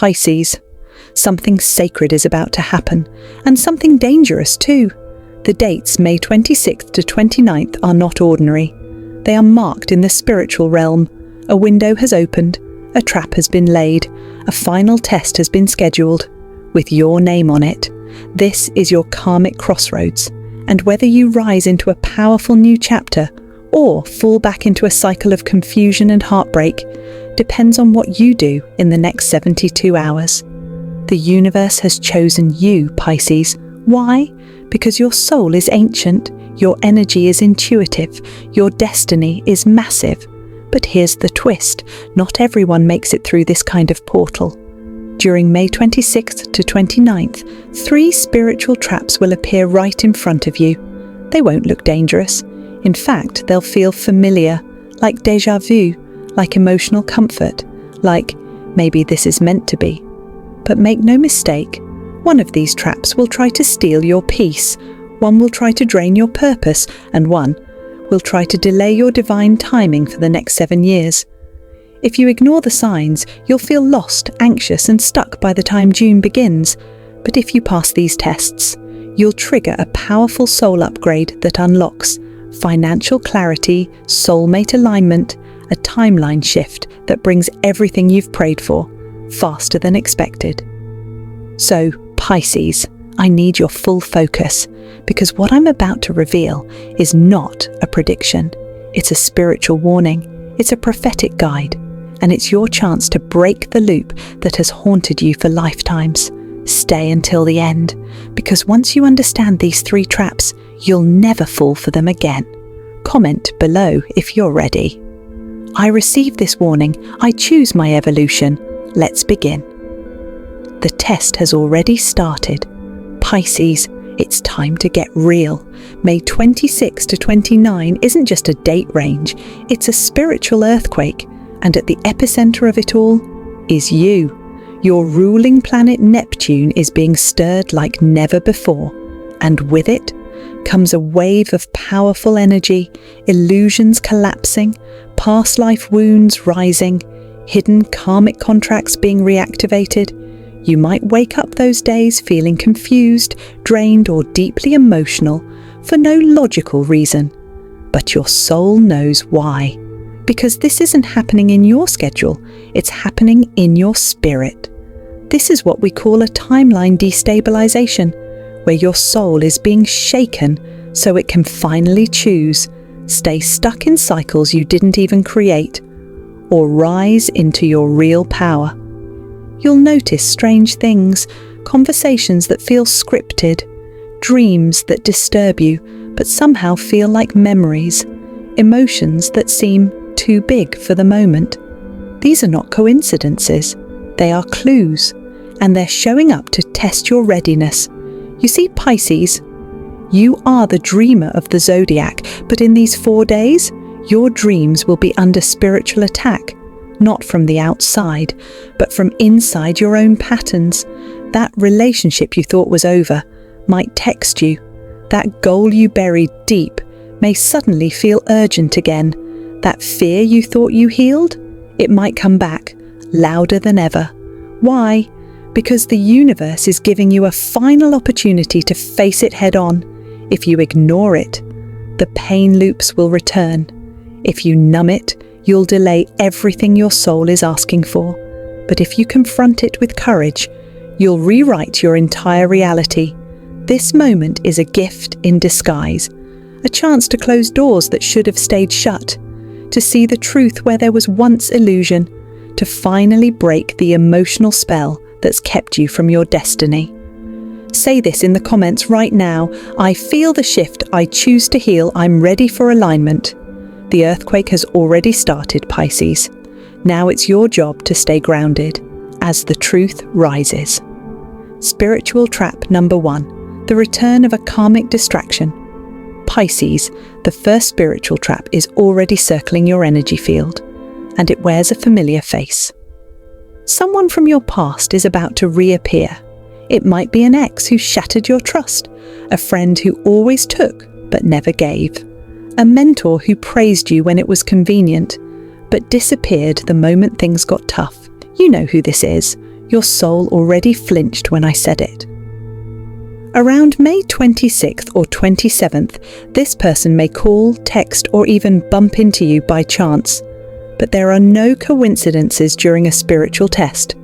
Pisces. Something sacred is about to happen, and something dangerous too. The dates May 26th to 29th are not ordinary. They are marked in the spiritual realm. A window has opened, a trap has been laid, a final test has been scheduled, with your name on it. This is your karmic crossroads, and whether you rise into a powerful new chapter or fall back into a cycle of confusion and heartbreak depends on what you do in the next 72 hours. The universe has chosen you, Pisces. Why? Because your soul is ancient, your energy is intuitive, your destiny is massive. But here's the twist, not everyone makes it through this kind of portal. During May 26th to 29th, 3 spiritual traps will appear right in front of you. They won't look dangerous. In fact, they'll feel familiar, like déjà vu, like emotional comfort, like maybe this is meant to be. But make no mistake, one of these traps will try to steal your peace, one will try to drain your purpose, and one will try to delay your divine timing for the next 7 years. If you ignore the signs, you'll feel lost, anxious, and stuck by the time June begins. But if you pass these tests, you'll trigger a powerful soul upgrade that unlocks financial clarity, soulmate alignment, a timeline shift that brings everything you've prayed for, faster than expected. So, Pisces, I need your full focus, because what I'm about to reveal is not a prediction. It's a spiritual warning, it's a prophetic guide, and it's your chance to break the loop that has haunted you for lifetimes. Stay until the end, because once you understand these 3 traps, you'll never fall for them again. Comment below if you're ready. I receive this warning. I choose my evolution. Let's begin. The test has already started. Pisces, it's time to get real. May 26 to 29 isn't just a date range, it's a spiritual earthquake, and at the epicenter of it all is you. Your ruling planet Neptune is being stirred like never before, and with it comes a wave of powerful energy, illusions collapsing, past life wounds rising, hidden karmic contracts being reactivated. You might wake up those days feeling confused, drained, or deeply emotional for no logical reason. But your soul knows why. Because this isn't happening in your schedule, it's happening in your spirit. This is what we call a timeline destabilization, where your soul is being shaken so it can finally choose, stay stuck in cycles you didn't even create, or rise into your real power. You'll notice strange things, conversations that feel scripted, dreams that disturb you but somehow feel like memories, emotions that seem too big for the moment. These are not coincidences, they are clues, and they're showing up to test your readiness. You see, Pisces, you are the dreamer of the Zodiac, but in these 4 days, your dreams will be under spiritual attack. Not from the outside, but from inside your own patterns. That relationship you thought was over might text you. That goal you buried deep may suddenly feel urgent again. That fear you thought you healed, it might come back, louder than ever. Why? Because the universe is giving you a final opportunity to face it head on. If you ignore it, the pain loops will return. If you numb it, you'll delay everything your soul is asking for. But if you confront it with courage, you'll rewrite your entire reality. This moment is a gift in disguise, a chance to close doors that should have stayed shut, to see the truth where there was once illusion, to finally break the emotional spell that's kept you from your destiny. Say this in the comments right now. I feel the shift. I choose to heal. I'm ready for alignment. The earthquake has already started, Pisces. Now it's your job to stay grounded as the truth rises. Spiritual trap number 1, the return of a karmic distraction. Pisces, the first spiritual trap is already circling your energy field, and it wears a familiar face. Someone from your past is about to reappear. It might be an ex who shattered your trust, a friend who always took but never gave, a mentor who praised you when it was convenient, but disappeared the moment things got tough. You know who this is. Your soul already flinched when I said it. Around May 26th or 27th, this person may call, text, or even bump into you by chance. But there are no coincidences during a spiritual test.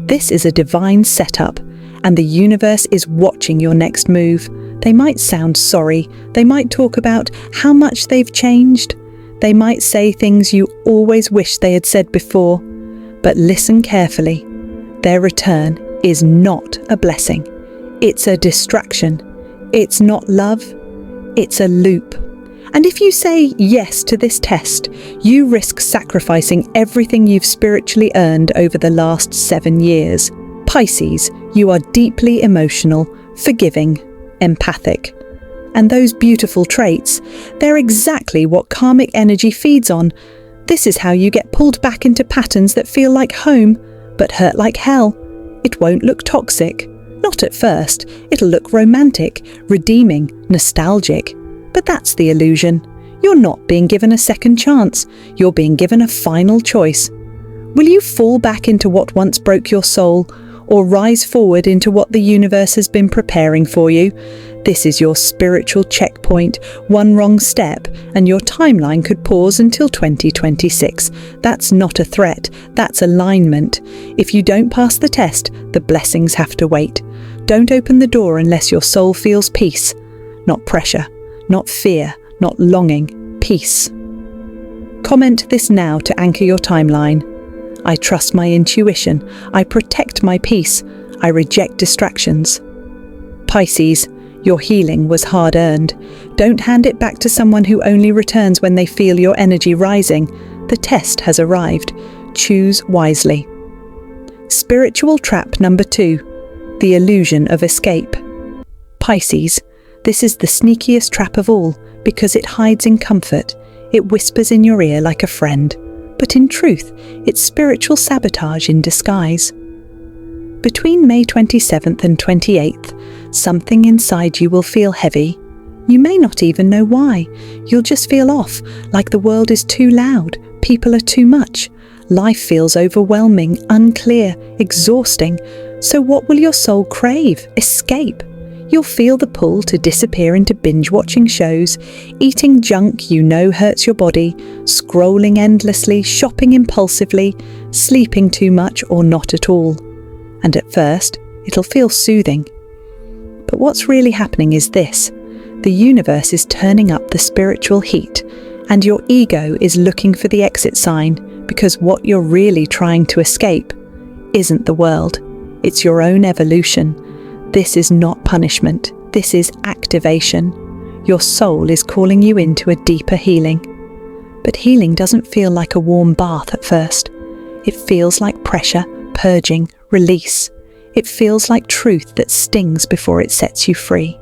This is a divine setup, and the universe is watching your next move. They might sound sorry. They might talk about how much they've changed. They might say things you always wished they had said before. But listen carefully. Their return is not a blessing. It's a distraction. It's not love. It's a loop. And if you say yes to this test, you risk sacrificing everything you've spiritually earned over the last 7 years. Pisces, you are deeply emotional, forgiving, empathic. And those beautiful traits, they're exactly what karmic energy feeds on. This is how you get pulled back into patterns that feel like home, but hurt like hell. It won't look toxic. Not at first. It'll look romantic, redeeming, nostalgic. But that's the illusion. You're not being given a second chance. You're being given a final choice. Will you fall back into what once broke your soul, or rise forward into what the universe has been preparing for you? This is your spiritual checkpoint. One wrong step, and your timeline could pause until 2026. That's not a threat. That's alignment. If you don't pass the test, the blessings have to wait. Don't open the door unless your soul feels peace. Not pressure. Not fear, not longing, peace. Comment this now to anchor your timeline. I trust my intuition. I protect my peace. I reject distractions. Pisces, your healing was hard-earned. Don't hand it back to someone who only returns when they feel your energy rising. The test has arrived. Choose wisely. Spiritual trap number 2. The illusion of escape. Pisces, this is the sneakiest trap of all because it hides in comfort. It whispers in your ear like a friend. But in truth, it's spiritual sabotage in disguise. Between May 27th and 28th, something inside you will feel heavy. You may not even know why. You'll just feel off, like the world is too loud, people are too much. Life feels overwhelming, unclear, exhausting. So what will your soul crave? Escape. You'll feel the pull to disappear into binge-watching shows, eating junk you know hurts your body, scrolling endlessly, shopping impulsively, sleeping too much or not at all. And at first, it'll feel soothing. But what's really happening is this. The universe is turning up the spiritual heat, and your ego is looking for the exit sign, because what you're really trying to escape isn't the world. It's your own evolution. This is not punishment. This is activation. Your soul is calling you into a deeper healing. But healing doesn't feel like a warm bath at first. It feels like pressure, purging, release. It feels like truth that stings before it sets you free.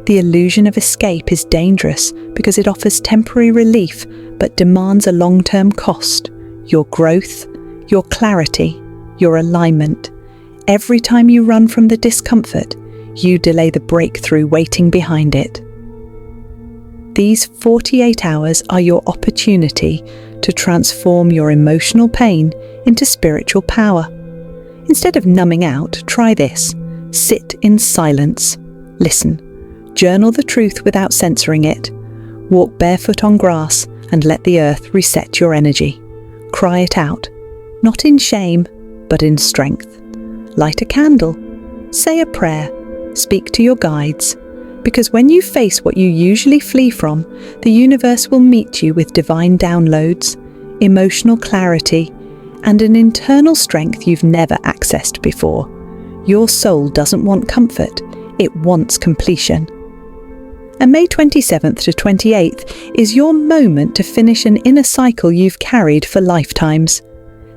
The illusion of escape is dangerous because it offers temporary relief but demands a long-term cost. Your growth, your clarity, your alignment. Every time you run from the discomfort, you delay the breakthrough waiting behind it. These 48 hours are your opportunity to transform your emotional pain into spiritual power. Instead of numbing out, try this. Sit in silence. Listen. Journal the truth without censoring it. Walk barefoot on grass and let the earth reset your energy. Cry it out. Not in shame, but in strength. Light a candle, say a prayer, speak to your guides, because when you face what you usually flee from, the universe will meet you with divine downloads, emotional clarity, and an internal strength you've never accessed before. Your soul doesn't want comfort, it wants completion. And May 27th to 28th is your moment to finish an inner cycle you've carried for lifetimes.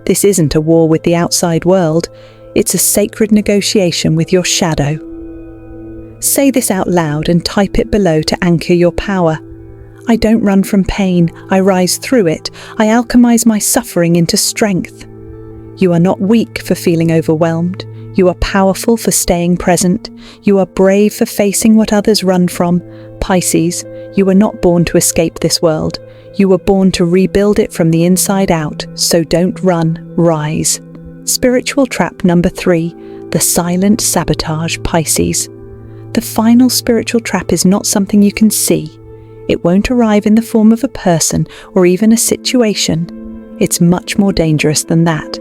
This isn't a war with the outside world. It's a sacred negotiation with your shadow. Say this out loud and type it below to anchor your power. I don't run from pain, I rise through it. I alchemize my suffering into strength. You are not weak for feeling overwhelmed. You are powerful for staying present. You are brave for facing what others run from. Pisces, you were not born to escape this world. You were born to rebuild it from the inside out, so don't run, rise. Spiritual trap number 3, the silent sabotage, Pisces. The final spiritual trap is not something you can see. It won't arrive in the form of a person or even a situation. It's much more dangerous than that.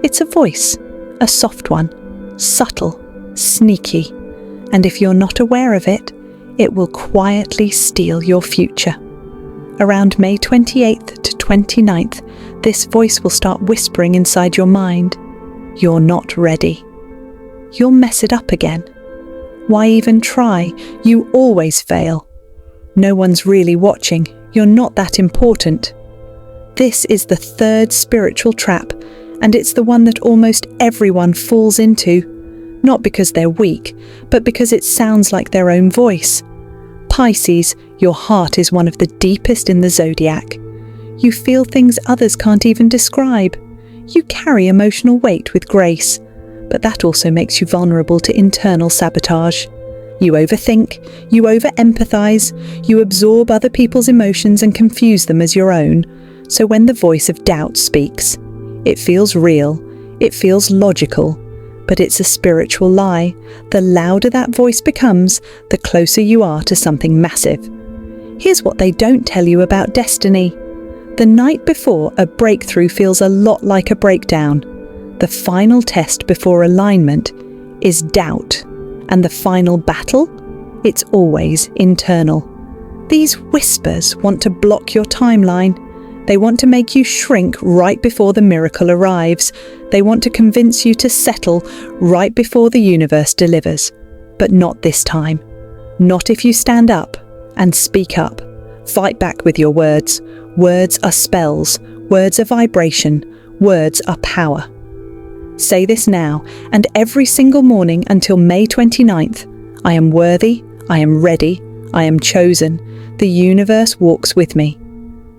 It's a voice, a soft one, subtle, sneaky, and if you're not aware of it, it will quietly steal your future. Around May 28th to 29th, this voice will start whispering inside your mind, "You're not ready. You'll mess it up again. Why even try? You always fail. No one's really watching. You're not that important." This is the third spiritual trap, and it's the one that almost everyone falls into, not because they're weak, but because it sounds like their own voice. Pisces, your heart is one of the deepest in the zodiac. You feel things others can't even describe. You carry emotional weight with grace, but that also makes you vulnerable to internal sabotage. You overthink, you over-empathize, you absorb other people's emotions and confuse them as your own. So when the voice of doubt speaks, it feels real, it feels logical, but it's a spiritual lie. The louder that voice becomes, the closer you are to something massive. Here's what they don't tell you about destiny. The night before a breakthrough feels a lot like a breakdown. The final test before alignment is doubt, and the final battle, it's always internal. These whispers want to block your timeline. They want to make you shrink right before the miracle arrives. They want to convince you to settle right before the universe delivers. But not this time. Not if you stand up and speak up. Fight back with your words. Words are spells. Words are vibration. Words are power. Say this now and every single morning until May 29th. I am worthy. I am ready. I am chosen. The universe walks with me.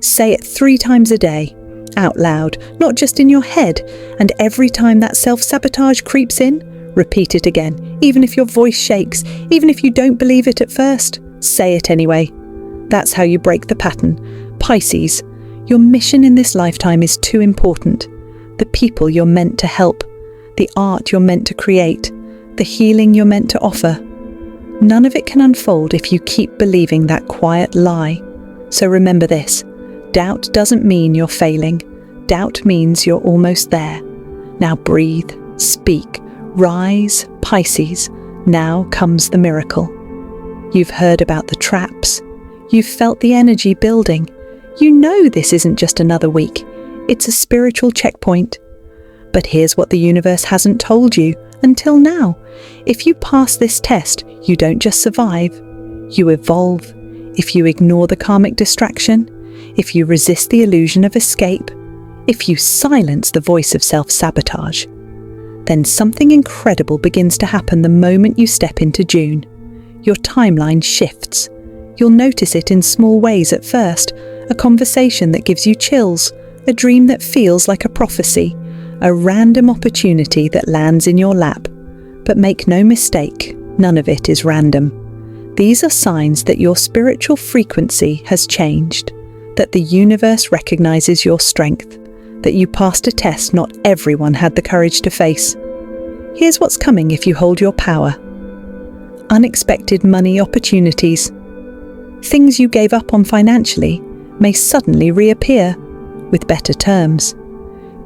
Say it 3 times a day, out loud, not just in your head, and every time that self-sabotage creeps in, repeat it again, even if your voice shakes, even if you don't believe it at first, say it anyway. That's how you break the pattern. Pisces, your mission in this lifetime is too important. The people you're meant to help, the art you're meant to create, the healing you're meant to offer. None of it can unfold if you keep believing that quiet lie. So remember this. Doubt doesn't mean you're failing. Doubt means you're almost there. Now breathe, speak, rise, Pisces. Now comes the miracle. You've heard about the traps. You've felt the energy building. You know this isn't just another week. It's a spiritual checkpoint. But here's what the universe hasn't told you until now. If you pass this test, you don't just survive. You evolve. If you ignore the karmic distraction, if you resist the illusion of escape, if you silence the voice of self-sabotage, then something incredible begins to happen the moment you step into June. Your timeline shifts. You'll notice it in small ways at first, a conversation that gives you chills, a dream that feels like a prophecy, a random opportunity that lands in your lap. But make no mistake, none of it is random. These are signs that your spiritual frequency has changed, that the universe recognizes your strength, that you passed a test not everyone had the courage to face. Here's what's coming if you hold your power. Unexpected money opportunities. Things you gave up on financially may suddenly reappear, with better terms.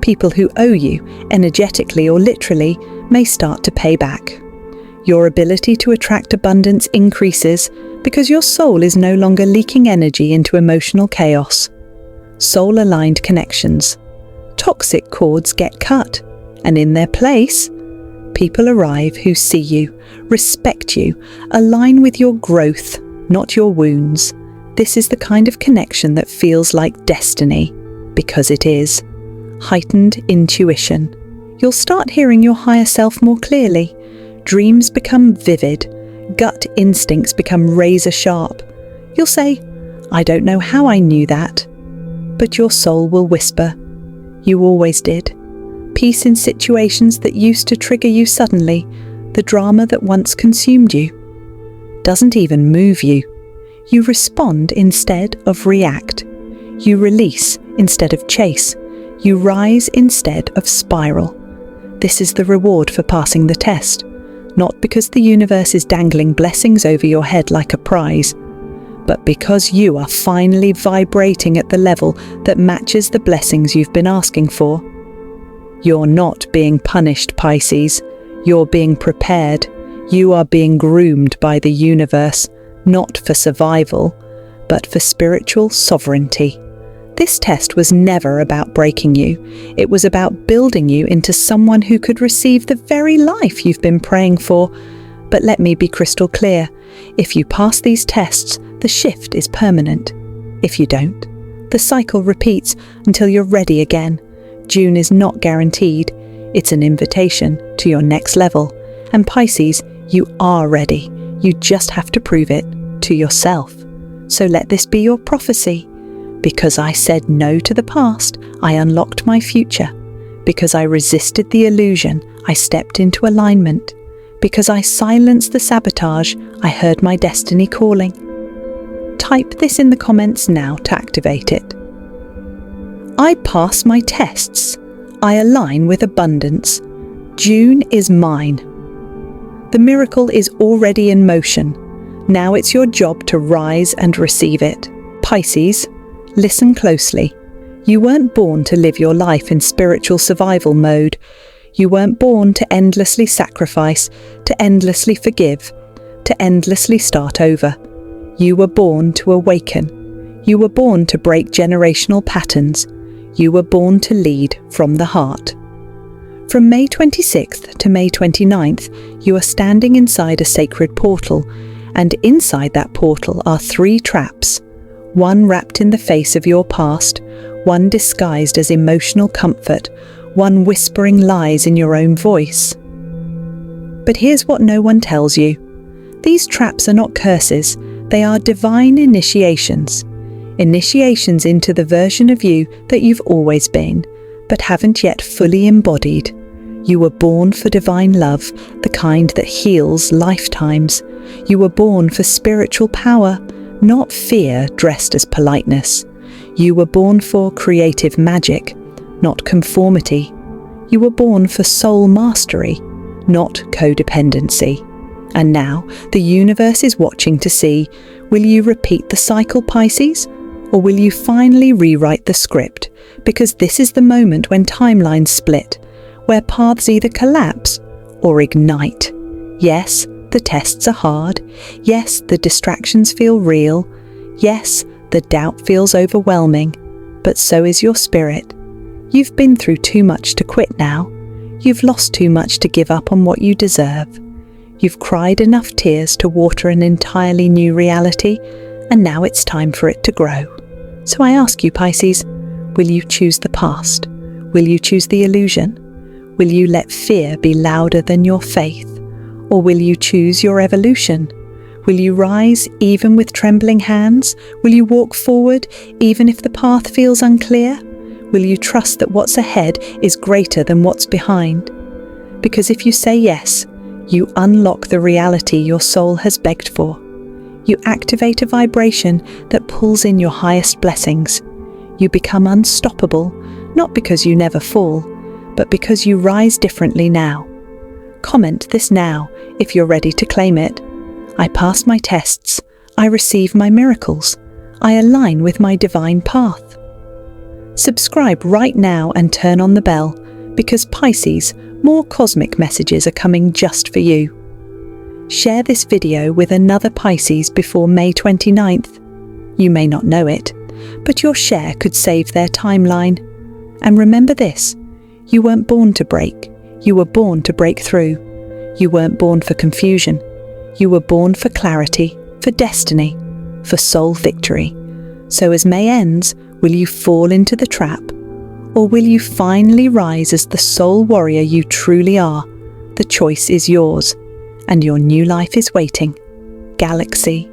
People who owe you, energetically or literally, may start to pay back. Your ability to attract abundance increases because your soul is no longer leaking energy into emotional chaos. Soul-aligned connections. Toxic cords get cut, and in their place, people arrive who see you, respect you, align with your growth, not your wounds. This is the kind of connection that feels like destiny, because it is. Heightened intuition. You'll start hearing your higher self more clearly. Dreams become vivid. Gut instincts become razor sharp. You'll say, "I don't know how I knew that." But your soul will whisper, "You always did." Peace in situations that used to trigger you suddenly, the drama that once consumed you, doesn't even move you. You respond instead of react. You release instead of chase. You rise instead of spiral. This is the reward for passing the test, not because the universe is dangling blessings over your head like a prize, but because you are finally vibrating at the level that matches the blessings you've been asking for. You're not being punished, Pisces. You're being prepared. You are being groomed by the universe, not for survival, but for spiritual sovereignty. This test was never about breaking you. It was about building you into someone who could receive the very life you've been praying for. But let me be crystal clear. If you pass these tests, the shift is permanent. If you don't, the cycle repeats until you're ready again. June is not guaranteed. It's an invitation to your next level. And Pisces, you are ready. You just have to prove it to yourself. So let this be your prophecy. Because I said no to the past, I unlocked my future. Because I resisted the illusion, I stepped into alignment. Because I silenced the sabotage, I heard my destiny calling. Type this in the comments now to activate it. I pass my tests. I align with abundance. June is mine. The miracle is already in motion. Now it's your job to rise and receive it. Pisces, listen closely. You weren't born to live your life in spiritual survival mode. You weren't born to endlessly sacrifice, to endlessly forgive, to endlessly start over. You were born to awaken. You were born to break generational patterns. You were born to lead from the heart. From May 26th to May 29th, you are standing inside a sacred portal, and inside that portal are 3 traps. One wrapped in the face of your past, one disguised as emotional comfort, one whispering lies in your own voice. But here's what no one tells you. These traps are not curses, they are divine initiations. Initiations into the version of you that you've always been, but haven't yet fully embodied. You were born for divine love, the kind that heals lifetimes. You were born for spiritual power, not fear dressed as politeness. You were born for creative magic, not conformity. You were born for soul mastery, not codependency. And now the universe is watching to see, will you repeat the cycle, Pisces? Or will you finally rewrite the script? Because this is the moment when timelines split, where paths either collapse or ignite. Yes, the tests are hard. Yes, the distractions feel real. Yes, the doubt feels overwhelming. But so is your spirit. You've been through too much to quit now. You've lost too much to give up on what you deserve. You've cried enough tears to water an entirely new reality, and now it's time for it to grow. So I ask you, Pisces, will you choose the past? Will you choose the illusion? Will you let fear be louder than your faith? Or will you choose your evolution? Will you rise even with trembling hands? Will you walk forward even if the path feels unclear? Will you trust that what's ahead is greater than what's behind? Because if you say yes, you unlock the reality your soul has begged for. You activate a vibration that pulls in your highest blessings. You become unstoppable, not because you never fall, but because you rise differently now. Comment this now if you're ready to claim it. I pass my tests. I receive my miracles. I align with my divine path. Subscribe right now and turn on the bell, because Pisces, more cosmic messages are coming just for you. Share this video with another Pisces before May 29th. You may not know it, but your share could save their timeline. And remember this, you weren't born to break, you were born to break through. You weren't born for confusion, you were born for clarity, for destiny, for soul victory. So as May ends, will you fall into the trap? Or will you finally rise as the soul warrior you truly are? The choice is yours. And your new life is waiting. Galaxy.